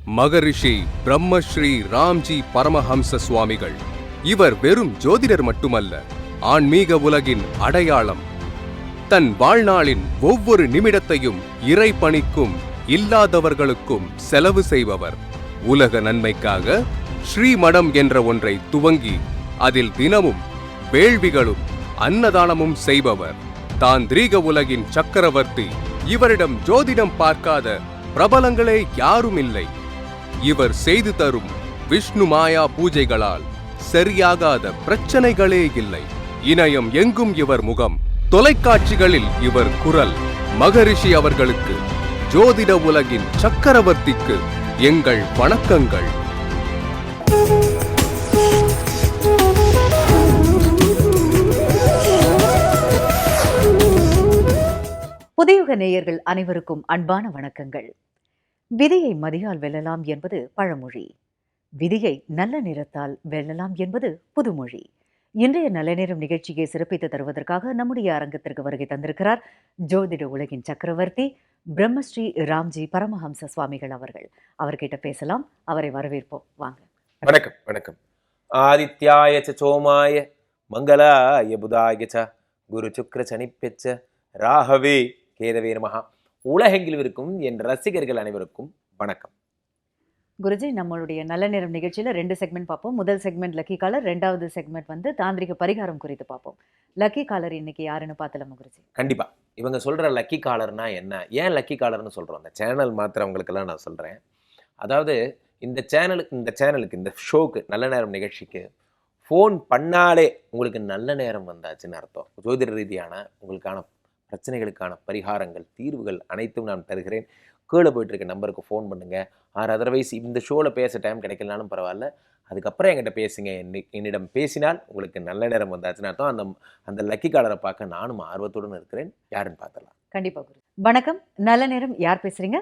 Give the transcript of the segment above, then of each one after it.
மகரிஷி பிரம்மஸ்ரீ ராம்ஜி பரமஹம்ச சுவாமிகள். இவர் வெறும் ஜோதிடர் மட்டுமல்ல, ஆன்மீக உலகின் அடையாளம். தன் வாழ்நாளின் ஒவ்வொரு நிமிடத்தையும் இறை பணிக்கும் இல்லாதவர்களுக்கும் செலவு செய்பவர். உலக நன்மைக்காக ஸ்ரீமடம் என்ற ஒன்றை துவங்கி அதில் தினமும் வேள்விகளும் அன்னதானமும் செய்பவர். தாந்திரீக உலகின் சக்கரவர்த்தி. இவரிடம் ஜோதிடம் பார்க்காத பிரபலங்களே யாரும் இல்லை. இவர் செய்து தரும் விஷ்ணு மாயா பூஜைகளால் சரியாகாத பிரச்சனைகளே இல்லை. இணையம் எங்கும் இவர் முகம், தொலைக்காட்சிகளில் இவர் குரல். மகரிஷி அவர்களுக்கு, ஜோதிட உலகின் சக்கரவர்த்திக்கு எங்கள் வணக்கங்கள். புதியுக நேயர்கள் அனைவருக்கும் அன்பான வணக்கங்கள். விதியை மதியால் வெல்லலாம் என்பது பழமொழி. விதியை நல்ல நிறத்தால் வெல்லலாம் என்பது புதுமொழி. இன்றைய நல்ல நேரம் நிகழ்ச்சியை சிறப்பித்து தருவதற்காக நம்முடைய அரங்கத்திற்கு வருகை தந்திருக்கிறார் ஜோதிட உலகின் சக்கரவர்த்தி பிரம்மஸ்ரீ ராம்ஜி பரமஹம்ச சுவாமிகள் அவர்கள். அவர்கிட்ட பேசலாம். அவரை வரவேற்போம். வாங்க. வணக்கம். வணக்கம். ஆதித்யாய சோமாய மங்களாய புதாய ச குரு சுக்ர சனிப்பெச்ச ராகவே கேதவே நமஹ. உலகெங்கிலும் இருக்கும் என் ரசிகர்கள் அனைவருக்கும் வணக்கம். குருஜி, நம்மளுடைய நல்ல நேரம் நிகழ்ச்சியில 2 செக்மெண்ட் பார்ப்போம். முதல் செக்மெண்ட் லக்கி காலர், 2வது செக்மெண்ட் வந்து தாந்திரிக பரிகாரம் குறித்து பார்ப்போம். லக்கி காலர் இன்னைக்கு யாருன்னு பார்த்தலாமா குருஜி? கண்டிப்பா. இவங்க சொல்ற லக்கி காலர்னா என்ன, ஏன் லக்கி காலர்னு சொல்றோம், அந்த சேனல் மாத்திரவங்களுக்கெல்லாம் நான் சொல்றேன். அதாவது இந்த ஷோக்கு நல்ல நேரம் நிகழ்ச்சிக்கு ஃபோன் பண்ணாலே உங்களுக்கு நல்ல நேரம் வந்தாச்சுன்னு அர்த்தம். ஜோதிட ரீதியான உங்களுக்கான பிரச்சனைகளுக்கான பரிகாரங்கள், தீர்வுகள் அனைத்தும் நான் தருகிறேன். கீழே போயிட்டு இருக்க நம்பருக்கு ஃபோன் பண்ணுங்க. அதர்வைஸ் இந்த ஷோவில் பேச டைம் கிடைக்கலனாலும் பரவாயில்ல, அதுக்கப்புறம் என்கிட்ட பேசுங்க. என்னிடம் பேசினால் உங்களுக்கு நல்ல நேரம் வந்தாச்சுன்னு அர்த்தம். அந்த லக்கி காலரை பார்க்க நானும் ஆர்வத்துடன் இருக்கிறேன். யாருன்னு பார்த்துடலாம். கண்டிப்பா குரு. வணக்கம். நல்ல நேரம். யார் பேசுறீங்க?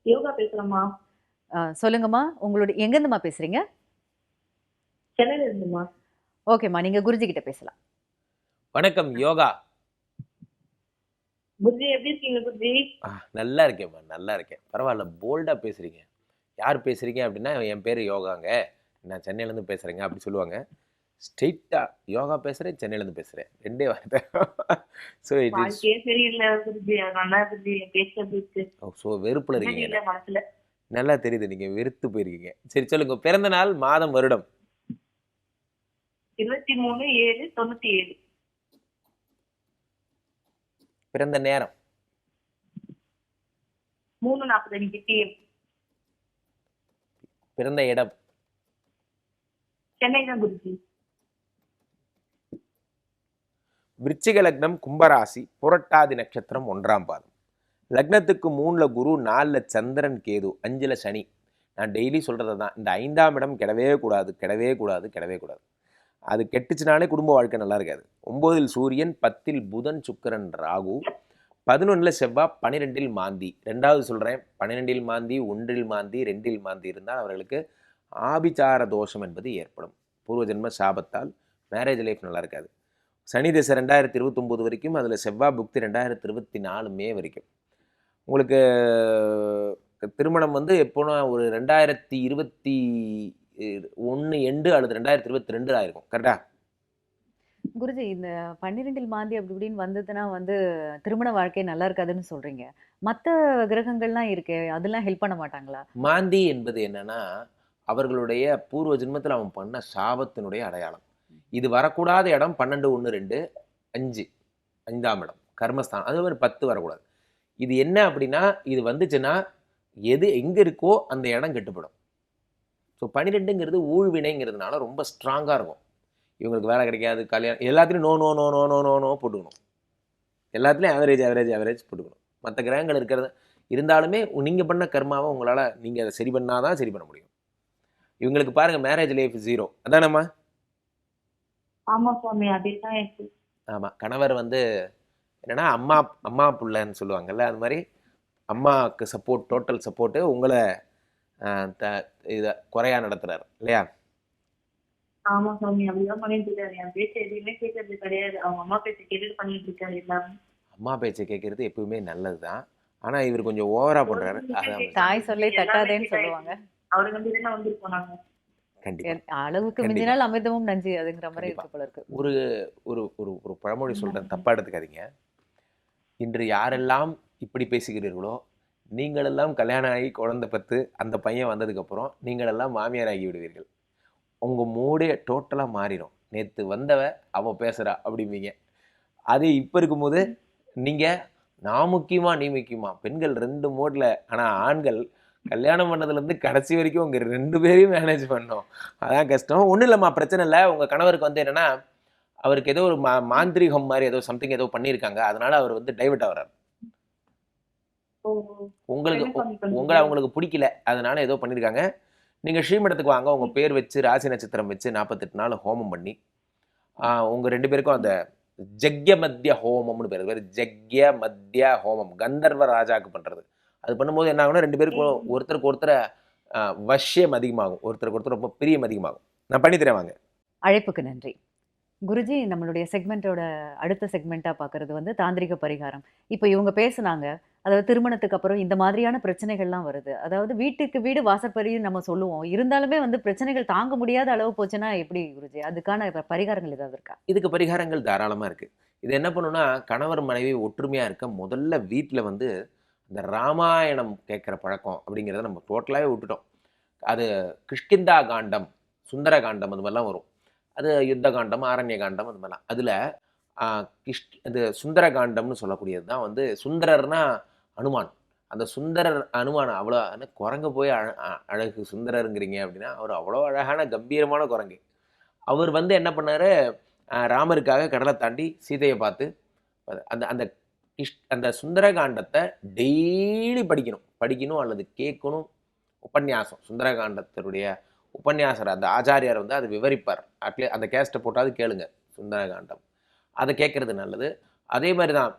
யோகா பேசுறேம்மா. சொல்லுங்கம்மா. உங்களுடைய எங்கேருந்துமா பேசுறீங்க? சென்னையில இருந்துமா. ஓகேம்மா, நீங்க குருஜி கிட்ட பேசலாம். வணக்கம் யோகா. குருஜி எப்படி இருக்கீங்க குருஜி? நல்லா இருக்கேம்மா, நல்லா இருக்கேன். பரவாயில்ல, போல்டாக பேசுகிறீங்க. யார் பேசுகிறீங்க அப்படின்னா, என் பேர் யோகாங்க, நான் சென்னையிலேருந்து பேசுகிறேங்க அப்படி சொல்லுவாங்க. ஸ்ட்ரெயிட்டாக யோகா பேசுகிறேன், சென்னையிலேருந்து பேசுகிறேன், 2 வார்த்தை. ஸோ இட் இஸ் சரியில்லை குருஜி. நல்லா குருஜி பேசுறது. ஸோ வெறுப்பில் இருக்கீங்க, மனசுல நல்லா தெரியுது, நீங்கள் வெறுத்து போயிருக்கீங்க. சரி சொல்லுங்க, பிறந்த நாள், மாதம், வருடம்? 23/7/97. பிறந்த நேரம்? 3:45 PM. பிறந்த இடம்? சென்னை தான் குருஜி. விருச்சிக லக்னம், கும்பராசி, புரட்டாதி நட்சத்திரம், 1ஆம் பாதம். லக்னத்துக்கு 3ல் குரு, 4ல் சந்திரன், கேது, 5ல் சனி. நான் டெய்லி சொல்கிறது தான், இந்த 5ஆம் இடம் கெடவே கூடாது, கெடவே கூடாது, கெடவே கூடாது. அது கெட்டுச்சுனாலே குடும்ப வாழ்க்கை நல்லா இருக்காது. 9ல் சூரியன், 10ல் புதன், சுக்கிரன், ராகு, 11ல் செவ்வாய், 12ல் மாந்தி. 2வது சொல்கிறேன், 12ல் மாந்தி, 1ல் மாந்தி, 2ல் மாந்தி இருந்தால் அவர்களுக்கு ஆபிச்சார தோஷம் என்பது ஏற்படும். பூர்வ ஜென்ம சாபத்தால் மேரேஜ் லைஃப் நல்லா இருக்காது. சனி திசை 2029 வரைக்கும், அதில் செவ்வாய் புக்தி 2024 மே வரைக்கும். உங்களுக்கு திருமணம் வந்து எப்போனா ஒரு 2021 எண்டு அல்லது 2022 ஆயிருக்கும். கரெக்டா குருஜி? இந்த 12ல் மாந்தி அப்படி இப்படின்னு வந்ததுன்னா வந்து திருமண வாழ்க்கை நல்லா இருக்காதுன்னு சொல்றீங்க. மற்ற கிரகங்கள்லாம் இருக்கு, அதெல்லாம் ஹெல்ப் பண்ண மாட்டாங்களா? மாந்தி என்பது என்னன்னா, அவர்களுடைய பூர்வ ஜென்மத்தில் அவன் பண்ண சாபத்தினுடைய அடையாளம். இது வரக்கூடாத இடம் 12, 1, 2, 5, 5ஆம் இடம் கர்மஸ்தானம். அது மாதிரி 10 வரக்கூடாது. இது என்ன அப்படின்னா, இது வந்துச்சுன்னா எது எங்கே இருக்கோ அந்த இடம் கெட்டுப்படும். ஸோ 12ங்கிறது ஊழ்வினைங்கிறதுனால ரொம்ப ஸ்ட்ராங்காக இருக்கும். இவங்களுக்கு வேலை கிடைக்காது, கல்யாணம், எல்லாத்துலேயும் no no no no no no no போட்டுக்கணும். எல்லாத்துலேயும் ஆவரேஜ் போட்டுக்கணும். மற்ற கிரகங்கள் இருக்கிறது இருந்தாலுமே நீங்கள் பண்ண கர்மாவை உங்களால் நீங்கள் அதை சரி பண்ணாதான் சரி பண்ண முடியும். இவங்களுக்கு பாருங்கள், மேரேஜ் லைஃப் 0. அதானம்மா? ஆமா சுவாமி, அதே தான் இருக்கு. ஆமாம். கணவர் வந்து என்னென்னா அம்மா பிள்ளைன்னு சொல்லுவாங்கல்ல, அது மாதிரி அம்மாவுக்கு சப்போர்ட், டோட்டல் சப்போர்ட்டு, உங்களை இதை குறையாக நடத்துகிறார் இல்லையா? ஆமா சுவாமி, அப்படிதான் பண்ணிட்டு இருக்காரு. என் பேச்சு எதுவுமே கேட்கறது கிடையாது. அவங்க அம்மா பேச்சு கேட்டுட்டு பண்ணிட்டு இருக்காரு எல்லாமே. அம்மா பேச்சை கேட்குறது எப்பவுமே நல்லது தான். ஆனா இவர் கொஞ்சம் ஓவரா பண்றாரு. அதான் தாய் சொல்லை தட்டாதேன்னு சொல்லுவாங்க. அவரை நம்பி தானே வந்திருக்கோம் நாங்க. கண்டிப்பா. அளவுக்கு கண்டிப்பா. மிஞ்சினால் அமிர்தமும் நஞ்சு அதுங்கிற மாதிரி கண்டிப்பா. இருக்கு போல இருக்கு. ஒரு ஒரு ஒரு ஒரு பழமொழி சொல்றேன், தப்பா எடுத்துக்காதீங்க. இன்று யாரெல்லாம் இப்படி பேசுகிறீர்களோ, நீங்களெல்லாம் கல்யாணம் ஆகி குழந்தை பெத்து அந்த பையன் வந்ததுக்கப்புறம் நீங்களெல்லாம் மாமியார் ஆகி விடுவீர்கள். உங்க மூடே டோட்டலா மாறிடும். நேத்து வந்தவ அவ பேசுறா அப்படிம்பீங்க. அது இப்ப இருக்கும்போது நீங்க நான் முக்கியமா நீ முக்கியமா பெண்கள் 2 மோட்ல. ஆனா ஆண்கள் கல்யாணம் பண்ணதுல இருந்து கடைசி வரைக்கும் உங்க 2 பேரையும் மேனேஜ் பண்ணணும். அதான் கஷ்டம். ஒண்ணும் இல்லம்மா, பிரச்சனை இல்ல. உங்க கணவருக்கு வந்து என்னன்னா, அவருக்கு ஏதோ ஒரு மாந்திரீகம் மாதிரி ஏதோ சம்திங் ஏதோ பண்ணியிருக்காங்க. அதனால அவர் வந்து டைவர்ட் ஆகுறாரு. ஓ! உங்களுக்கு என்ன சாமி பண்றது? உங்கள அவங்களுக்கு பிடிக்கல. அதனால ஏதோ பண்ணியிருக்காங்க. நீங்க ஸ்ரீமடத்துக்கு வாங்க. உங்க பேர் வச்சு ராசி நட்சத்திரம் வச்சு 48 நாள் ஹோமம் பண்ணி, உங்க 2 பேருக்கும் அந்த ஜக்ய மத்திய ஹோமம்னு பேரு. பேரு ஜக்ய மத்திய ஹோமம். கந்தர்வ ராஜாக்கு பண்றது. அது பண்ணும்போது என்ன ஆகும்னா 2 பேருக்கும் ஒருத்தருக்கு ஒருத்தர வஷ்யம் அதிகமாகும். ஒருத்தருக்கு ஒருத்தர் ரொம்ப பிரியம் அதிகமாகும். நான் பண்ணி தரேன் வாங்க. அழைப்புக்கு நன்றி. குருஜி, நம்மளுடைய செக்மெண்ட்டோட அடுத்த செக்மெண்ட்டா பார்க்கறது வந்து தாந்திரிக பரிகாரம். இப்போ இவங்க பேசுனாங்க. அதாவது திருமணத்துக்கு அப்புறம் இந்த மாதிரியான பிரச்சனைகள்லாம் வருது. அதாவது வீட்டுக்கு வீடு வாசற்படின்னு நம்ம சொல்லுவோம். இருந்தாலுமே வந்து பிரச்சனைகள் தாங்க முடியாத அளவு போச்சுன்னா எப்படி குருஜி? அதுக்கான பரிகாரங்கள் ஏதாவது இருக்கா? இதுக்கு பரிகாரங்கள் தாராளமா இருக்கு. இது என்ன பண்ணும்னா, கணவர் மனைவி ஒற்றுமையா இருக்க முதல்ல வீட்ல வந்து இந்த ராமாயணம் கேட்கிற பழக்கம் அப்படிங்கிறத நம்ம டோட்டலாவே விட்டுட்டோம். அது கிஷ்கிந்தா காண்டம், சுந்தர காண்டம் அது மாதிரிலாம் வரும். அது யுத்த காண்டம், ஆரண்ய காண்டம் அது மாதிரிலாம். அதில் இது சுந்தர காண்டம்னு சொல்லக்கூடியது தான் வந்து சுந்தரர்னா அனுமான். அந்த சுந்தரர் அனுமான் அவ்வளோ குரங்கு போய் அழகு சுந்தரருங்கிறீங்க அப்படின்னா, அவர் அவ்வளோ அழகான கம்பீரமான குரங்கு. அவர் வந்து என்ன பண்ணாரு, ராமருக்காக கடலை தாண்டி சீதையை பார்த்து அந்த அந்த அந்த சுந்தரகாண்டத்தை டெய்லி படிக்கணும் அல்லது கேட்கணும். உபன்யாசம், சுந்தரகாண்டத்தினுடைய உபன்யாசர் அந்த ஆச்சாரியார் வந்து அதை விவரிப்பார். அந்த கேஸ்ட்டை போட்டாவது கேளுங்க சுந்தரகாண்டம். அதை கேட்கறது நல்லது. அதே மாதிரி தான்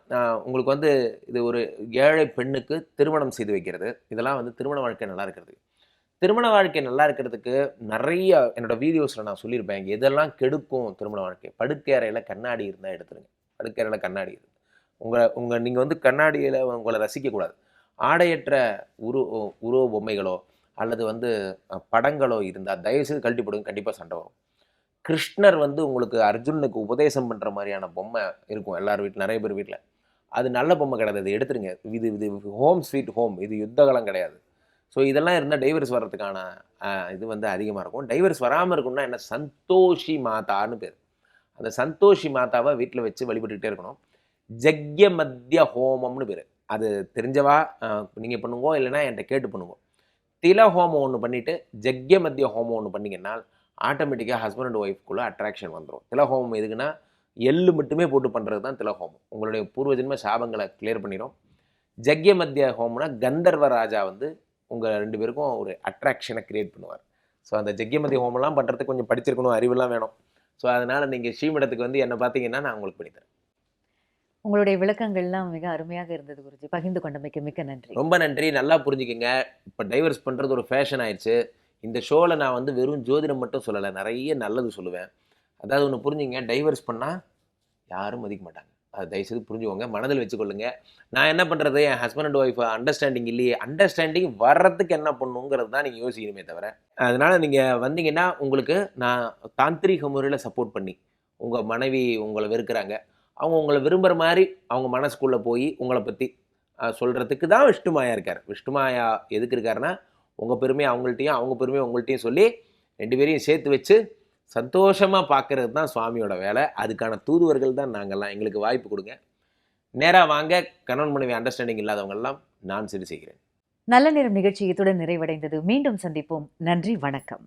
உங்களுக்கு வந்து இது ஒரு ஏழை பெண்ணுக்கு திருமணம் செய்து வைக்கிறது. இதெல்லாம் வந்து திருமண வாழ்க்கை நல்லா இருக்கிறது. திருமண வாழ்க்கை நல்லா இருக்கிறதுக்கு நிறைய என்னோட வீடியோஸில் நான் சொல்லியிருப்பேன். எதெல்லாம் கெடுக்கும் திருமண வாழ்க்கை. படுக்கை அறையில் கண்ணாடி இருந்தால் எடுத்துருங்க. படுக்கை அறையில் கண்ணாடி இருக்கு. நீங்கள் வந்து கண்ணாடியில் உங்களை ரசிக்கக்கூடாது. ஆடையற்ற உருவ பொம்மைகளோ அல்லது வந்து படங்களோ இருந்தால் தயவுசெய்து கழட்டி போடுங்க. கண்டிப்பாக சண்டை வரும். கிருஷ்ணர் வந்து உங்களுக்கு அர்ஜுனனுக்கு உபதேசம் பண்ணுற மாதிரியான பொம்மை இருக்கும் எல்லார் வீட்டில், நிறைய பேர் வீட்டில். அது நல்ல பொம்மை கிடையாது. இது எடுத்துருங்க. இது ஹோம் ஸ்வீட் ஹோம். இது யுத்தகலம் கிடையாது. ஸோ இதெல்லாம் இருந்தால் டைவர்ஸ் வர்றதுக்கான இது வந்து அதிகமாக இருக்கும். டைவர்ஸ் வராமல் இருக்கும்னா என்ன, சந்தோஷி மாதான்னு பேர். அந்த சந்தோஷி மாதாவை வீட்டில் வச்சு வழிபட்டுக்கிட்டே இருக்கணும். ஜக்ய மத்திய ஹோமம்னு பேர். அது தெரிஞ்சவா நீங்கள் பண்ணுங்க, இல்லைன்னா என்கிட்ட கேட்டு பண்ணுங்க. தில ஹோமம் ஒன்று பண்ணிவிட்டு ஜக்ய மத்திய ஹோமம் ஒன்று பண்ணிங்கன்னா ஆட்டோமேட்டிக்காக ஹஸ்பண்ட் அண்ட் ஒய்ஃப்குள்ளே அட்ராக்ஷன் வந்துடும். தில ஹோமம் எதுக்குன்னா எள்ளு மட்டுமே போட்டு பண்ணுறது தான் தில ஹோமம். உங்களுடைய பூர்வ ஜென்ம சாபங்களை கிளியர் பண்ணிடும். ஜக்ய மத்திய ஹோம்னா கந்தர்வ ராஜா வந்து உங்கள் 2 பேருக்கும் ஒரு அட்ராக்ஷனை க்ரியேட் பண்ணுவார். ஸோ அந்த ஜக்ய மத்திய ஹோமெல்லாம் பண்ணுறதுக்கு கொஞ்சம் படிச்சிருக்கணும், அறிவெல்லாம் வேணும். ஸோ அதனால் நீங்கள் ஸ்ரீமடத்துக்கு வந்து என்னை பார்த்தீங்கன்னா நான் உங்களுக்கு பண்ணித்தரேன். உங்களுடைய விளக்கங்கள்லாம் மிக அருமையாக இருந்தது குருஜி. பகிர்ந்து கொண்டமைக்கு மிக்க நன்றி. ரொம்ப நன்றி. நல்லா புரிஞ்சுக்கங்க. இப்போ டைவர்ஸ் பண்ணுறது ஒரு ஃபேஷன் ஆயிடுச்சு. இந்த ஷோவில் நான் வந்து வெறும் ஜோதிடம் மட்டும் சொல்லலை, நிறைய நல்லது சொல்லுவேன். அதாவது ஒன்று புரிஞ்சுங்க, டைவர்ஸ் பண்ணால் யாரும் மதிக்க மாட்டாங்க. அதை தயவுசெய்து புரிஞ்சுக்கோங்க, மனதில் வச்சுக்கொள்ளுங்க. நான் என்ன பண்ணுறது, என் ஹஸ்பண்ட் அண்ட் ஒய்ஃப் அண்டர்ஸ்டாண்டிங் இல்லையே. அண்டர்ஸ்டாண்டிங் வர்றதுக்கு என்ன பண்ணுங்கிறது தான் நீங்கள் யோசிக்கணுமே தவிர. அதனால் நீங்கள் வந்தீங்கன்னா உங்களுக்கு நான் தாந்திரிக முறையில் சப்போர்ட் பண்ணி, உங்கள் மனைவி உங்களை வெறுக்கிறாங்க, அவங்க உங்களை விரும்புகிற மாதிரி அவங்க மனசுக்குள்ளே போய் உங்களை பற்றி சொல்கிறதுக்கு தான் விஷ்ணுமாயா இருக்கார். விஷ்ணுமாயா எதுக்கு இருக்காருன்னா, உங்கள் பெருமையை அவங்கள்ட்டையும் அவங்க பெருமையை உங்கள்கிட்டையும் சொல்லி 2 பேரையும் சேர்த்து வச்சு சந்தோஷமாக பார்க்கறது தான் சுவாமியோட வேலை. அதுக்கான தூதுவர்கள் தான் நாங்கள்லாம். எங்களுக்கு வாய்ப்பு கொடுங்க. நேராக வாங்க. கணவன் மனைவி அண்டர்ஸ்டாண்டிங் இல்லாதவங்கெல்லாம் நான் சரி செய்கிறேன். நல்ல நேரம் நிகழ்ச்சி இத்துடன் நிறைவடைந்தது. மீண்டும் சந்திப்போம். நன்றி, வணக்கம்.